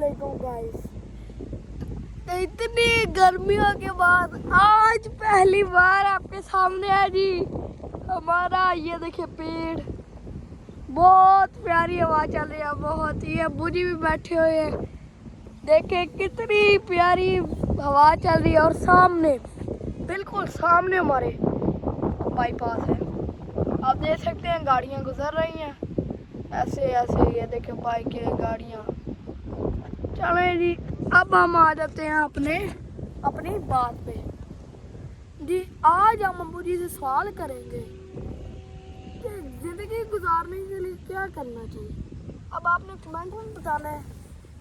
वालेकुम गाइस। इतनी गर्मियों के बाद आज पहली बार आपके सामने है जी हमारा ये देखिए पेड़। बहुत प्यारी हवा चल रही है, बहुत ही। अब्बू जी भी बैठे हुए हैं, देखे कितनी प्यारी हवा चल रही है। और सामने बिल्कुल सामने हमारे बाईपास है, आप देख सकते हैं गाड़ियाँ गुजर रही हैं ऐसे ऐसे। ये देखे बाइकें गाड़ियाँ। चलें जी, अब हम आ जाते हैं अपनी बात पे जी। आज हम अब्बू जी से सवाल करेंगे कि ज़िंदगी गुजारने के लिए क्या करना चाहिए। अब आपने कमेंट में बताना है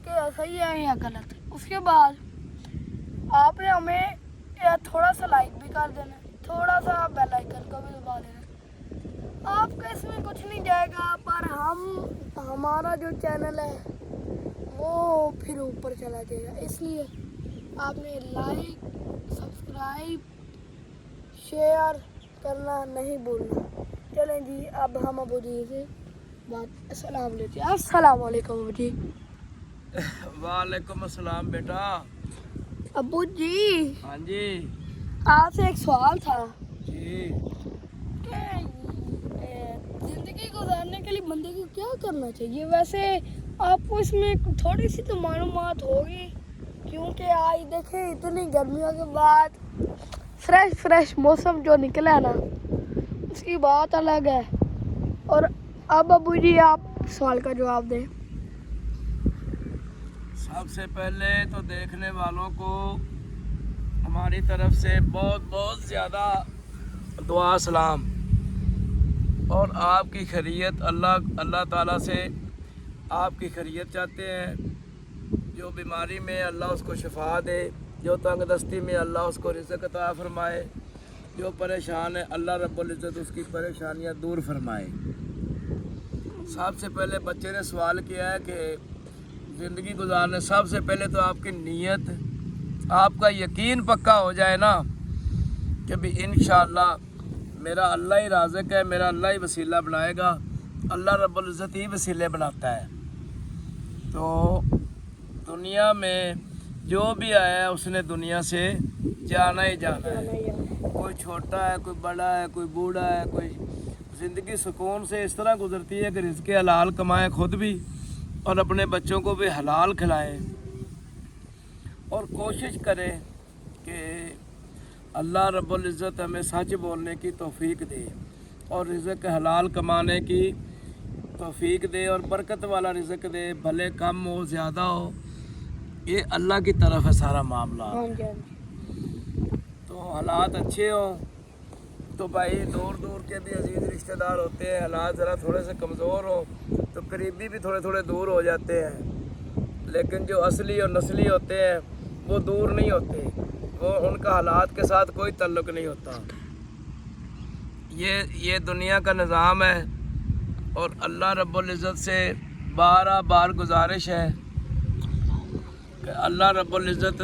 कि सही है या गलत। उसके बाद आपने हमें थोड़ा सा लाइक भी कर देना है, थोड़ा सा बेल आइकन को भी दबा देना है। आपका इसमें कुछ नहीं जाएगा, पर हमारा जो चैनल है वो फिर ऊपर चला जाएगा। इसलिए आपने लाइक, सब्सक्राइब, शेयर करना नहीं भूलना। चलें जी, अब हम अब्बू जी से बात अस्सलाम लेते हैं। अस्सलाम वालेकुम अब्बू जी। वालेकुम अस्सलाम बेटा। अब्बू जी, हाँ जी आपसे एक सवाल था जी। कि जिंदगी गुजारने के लिए बंदे को क्या करना चाहिए। वैसे आपको इसमें थोड़ी सी तो मालूमात होगी, क्योंकि आज देखें इतनी गर्मियों के बाद फ्रेश मौसम जो निकला है ना, उसकी बात अलग है। और अब अब्बू जी आप सवाल का जवाब दें। सबसे पहले तो देखने वालों को हमारी तरफ से बहुत बहुत ज़्यादा दुआ सलाम, और आपकी खैरियत अल्लाह ताला से आपकी खैरियत चाहते हैं। जो बीमारी में अल्लाह उसको शिफा दे, जो तंगदस्ती में अल्लाह उसको रिज़्क़ अता फरमाए, जो परेशान है अल्लाह रब्बुल इज़्ज़त उसकी परेशानियां दूर फरमाए। सबसे पहले बच्चे ने सवाल किया है कि ज़िंदगी गुजारने, सबसे पहले तो आपकी नीयत, आपका यकीन पक्का हो जाए ना कि भी इंशाअल्लाह मेरा अल्लाह ही राज़िक़ है, मेरा अल्लाह ही वसीला बनाएगा, अल्लाह रब्बुल इज़्ज़त ही वसीले बनाता है। तो दुनिया में जो भी आया है उसने दुनिया से जाना ही जाना है। कोई छोटा है, कोई बड़ा है, कोई बूढ़ा है, कोई। ज़िंदगी सुकून से इस तरह गुजरती है कि रिज़्क़ हलाल कमाएं खुद भी और अपने बच्चों को भी हलाल खिलाएं, और कोशिश करें कि अल्लाह रब्बुल इज़्ज़त हमें सच बोलने की तौफीक दे और रिज़्क़ हलाल कमाने की तौफीक दे, और बरकत वाला रिज़्क़ दे, भले कम हो ज़्यादा हो, ये अल्लाह की तरफ है सारा मामला। तो हालात अच्छे हों तो भाई दूर दूर के भी अजीज़ रिश्तेदार होते हैं, हालात ज़रा थोड़े से कमज़ोर हो तो करीबी भी थोड़े थोड़े दूर हो जाते हैं, लेकिन जो असली और नस्ली होते हैं वो दूर नहीं होते, वो उनका हालात के साथ कोई ताल्लुक़ नहीं होता। ये दुनिया का निज़ाम है, और अल्लाह रब्बुल इज़्ज़त से बार गुजारिश है कि अल्लाह रब्बुल इज़्ज़त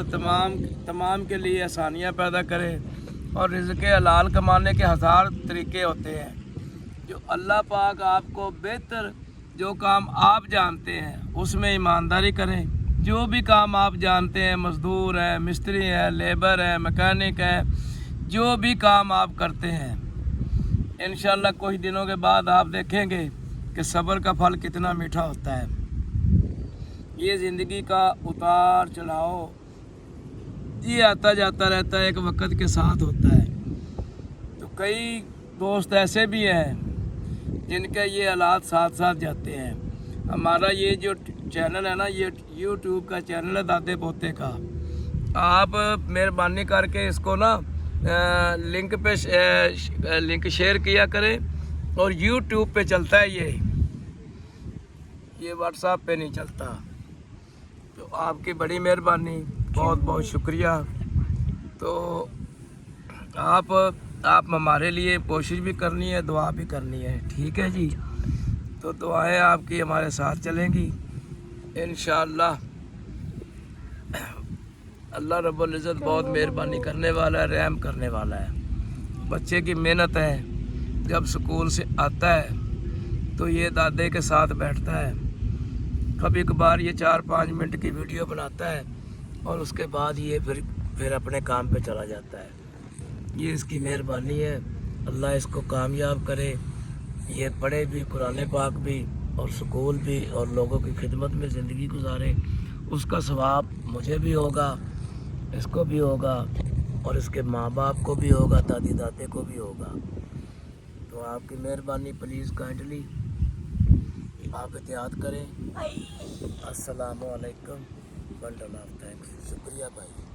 तमाम के लिए आसानियाँ पैदा करे। और रिज़्क़ हलाल कमाने के हज़ार तरीक़े होते हैं। जो अल्लाह पाक आपको बेहतर, जो काम आप जानते हैं उसमें ईमानदारी करें। जो भी काम आप जानते हैं, मज़दूर है, मिस्त्री है, लेबर है, मैकेनिक है, जो भी काम आप करते हैं, इंशाअल्लाह कुछ दिनों के बाद आप देखेंगे कि सब्र का फल कितना मीठा होता है। ये ज़िंदगी का उतार चढ़ाव ये आता जाता रहता है, एक वक्त के साथ होता है। तो कई दोस्त ऐसे भी हैं जिनके ये हालात साथ साथ जाते हैं। हमारा ये जो चैनल है ना, ये यूट्यूब का चैनल है दादे पोते का। आप मेहरबानी करके इसको ना लिंक शेयर किया करें। और यूट्यूब पे चलता है ये व्हाट्सएप पे नहीं चलता। तो आपकी बड़ी मेहरबानी, बहुत बहुत शुक्रिया। तो आप हमारे लिए कोशिश भी करनी है, दुआ भी करनी है, ठीक है जी। तो दुआएं आपकी हमारे साथ चलेंगी इंशाअल्लाह। अल्लाह रब्बुल इज़्ज़त बहुत मेहरबानी करने वाला है, रहम करने वाला है। बच्चे की मेहनत है, जब स्कूल से आता है तो ये दादे के साथ बैठता है, कभी कभार ये 4-5 मिनट की वीडियो बनाता है और उसके बाद ये फिर अपने काम पे चला जाता है। ये इसकी मेहरबानी है, अल्लाह इसको कामयाब करे, ये पढ़े भी, कुरान पाक भी और स्कूल भी और लोगों की खिदमत में ज़िंदगी गुजारे। उसका सवाब मुझे भी होगा, इसको भी होगा और इसके माँ बाप को भी होगा, दादी दादे को भी होगा। तो आपकी मेहरबानी, प्लीज़ काइंडली आप एहतियात करें। अस्सलामु अलैकुम, बंडल ऑफ थैंक्स। शुक्रिया भाई।